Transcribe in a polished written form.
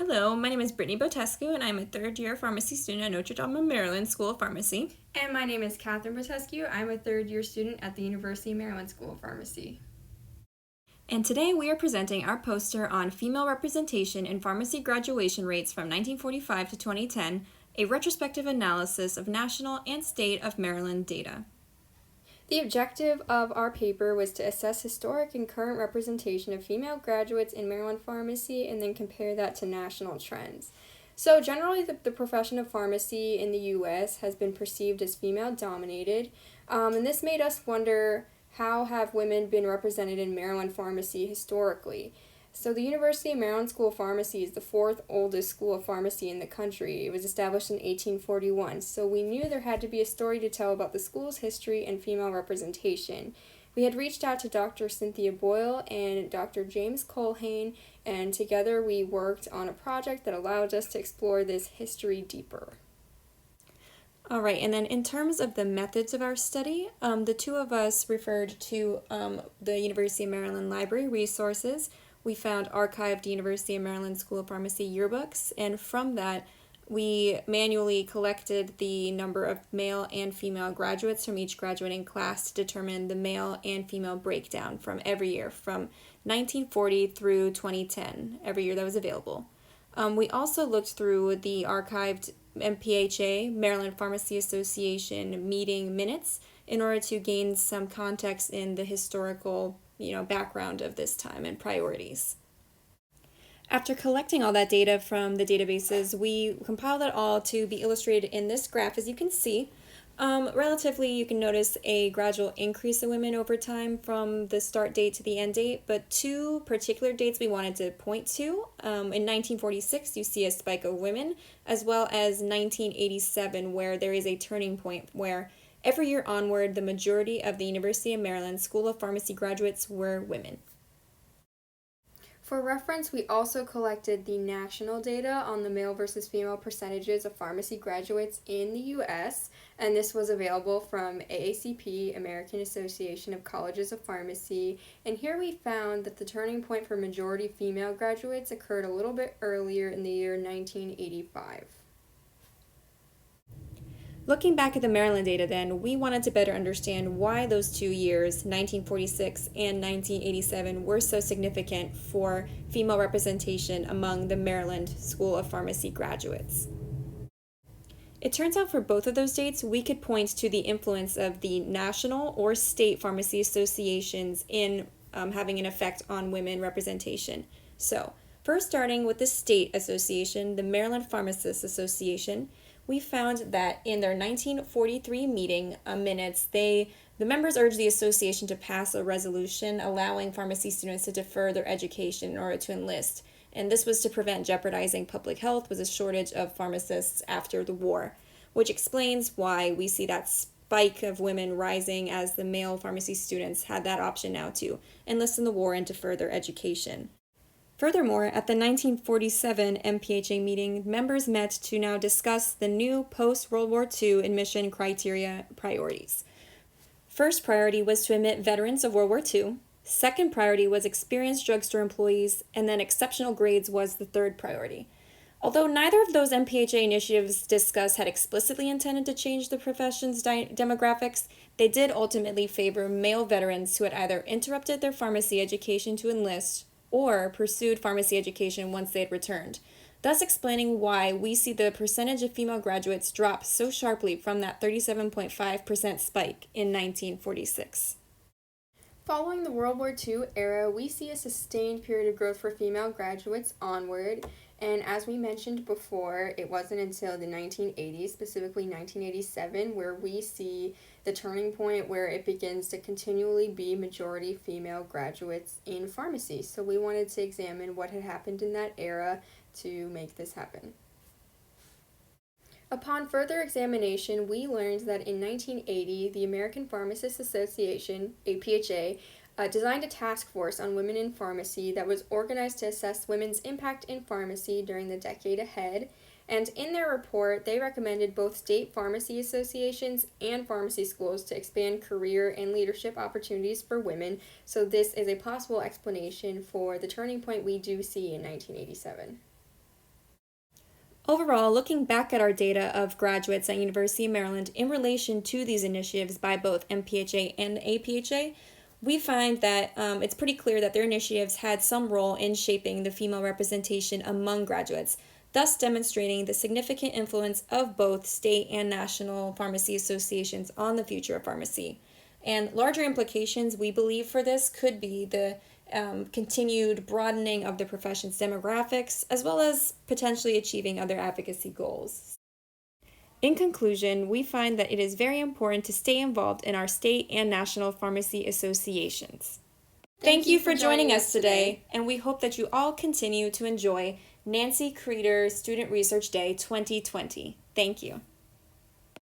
Hello, my name is Brittany Botescu, and I'm a third-year pharmacy student at Notre, Maryland School of Pharmacy. And my name is Catherine Botescu. I'm a third-year student at the University of Maryland School of Pharmacy. And today we are presenting our poster on female representation in pharmacy graduation rates from 1945 to 2010, a retrospective analysis of national and state of Maryland data. The objective of our paper was to assess historic and current representation of female graduates in Maryland pharmacy and then compare that to national trends. So generally, the profession of pharmacy in the U.S. has been perceived as female-dominated, and this made us wonder, how have women been represented in Maryland pharmacy historically? So the University of Maryland School of Pharmacy is the fourth oldest school of pharmacy in the country. It was established in 1841, so we knew there had to be a story to tell about the school's history and female representation. We had reached out to Dr. Cynthia Boyle and Dr. James Colhane, and together we worked on a project that allowed us to explore this history deeper. All right, and then in terms of the methods of our study, the two of us referred to the University of Maryland Library resources. We found archived University of Maryland School of Pharmacy yearbooks, and from that, we manually collected the number of male and female graduates from each graduating class to determine the male and female breakdown from every year, from 1940 through 2010, every year that was available. We also looked through the archived MPHA, Maryland Pharmacy Association meeting minutes, in order to gain some context in the historical background of this time and priorities. After collecting all that data from the databases, we compiled it all to be illustrated in this graph. As you can see, relatively you can notice a gradual increase in women over time from the start date to the end date, but two particular dates we wanted to point to. In 1946, you see a spike of women, as well as 1987, where there is a turning point where every year onward, the majority of the University of Maryland School of Pharmacy graduates were women. For reference, we also collected the national data on the male versus female percentages of pharmacy graduates in the U.S., and this was available from AACP, American Association of Colleges of Pharmacy, and here we found that the turning point for majority female graduates occurred a little bit earlier in the year 1985. Looking back at the Maryland data then, we wanted to better understand why those 2 years, 1946 and 1987, were so significant for female representation among the Maryland School of Pharmacy graduates. It turns out for both of those dates, we could point to the influence of the national or state pharmacy associations in having an effect on women representation. So, first starting with the state association, the Maryland Pharmacists Association, we found that in their 1943 meeting minutes, the members urged the association to pass a resolution allowing pharmacy students to defer their education in order to enlist. And this was to prevent jeopardizing public health with a shortage of pharmacists after the war, which explains why we see that spike of women rising as the male pharmacy students had that option now to enlist in the war and defer their education. Furthermore, at the 1947 MPHA meeting, members met to now discuss the new post-World War II admission criteria priorities. First priority was to admit veterans of World War II. Second priority was experienced drugstore employees, and then exceptional grades was the third priority. Although neither of those MPHA initiatives discussed had explicitly intended to change the profession's demographics, they did ultimately favor male veterans who had either interrupted their pharmacy education to enlist or pursued pharmacy education once they had returned, thus explaining why we see the percentage of female graduates drop so sharply from that 37.5% spike in 1946. Following the World War II era, we see a sustained period of growth for female graduates onward, and as we mentioned before, it wasn't until the 1980s, specifically 1987, where we see the turning point where it begins to continually be majority female graduates in pharmacy. So we wanted to examine what had happened in that era to make this happen. Upon further examination, we learned that in 1980, the American Pharmacists Association, APHA, designed a task force on women in pharmacy that was organized to assess women's impact in pharmacy during the decade ahead. And in their report, they recommended both state pharmacy associations and pharmacy schools to expand career and leadership opportunities for women. So this is a possible explanation for the turning point we do see in 1987. Overall, looking back at our data of graduates at University of Maryland in relation to these initiatives by both MPHA and APHA, we find that it's pretty clear that their initiatives had some role in shaping the female representation among graduates, thus demonstrating the significant influence of both state and national pharmacy associations on the future of pharmacy. And larger implications, we believe, for this could be the continued broadening of the profession's demographics, as well as potentially achieving other advocacy goals. In conclusion, we find that it is very important to stay involved in our state and national pharmacy associations. Thank you for joining us today, and we hope that you all continue to enjoy Nancy Kreiter Student Research Day 2020. Thank you.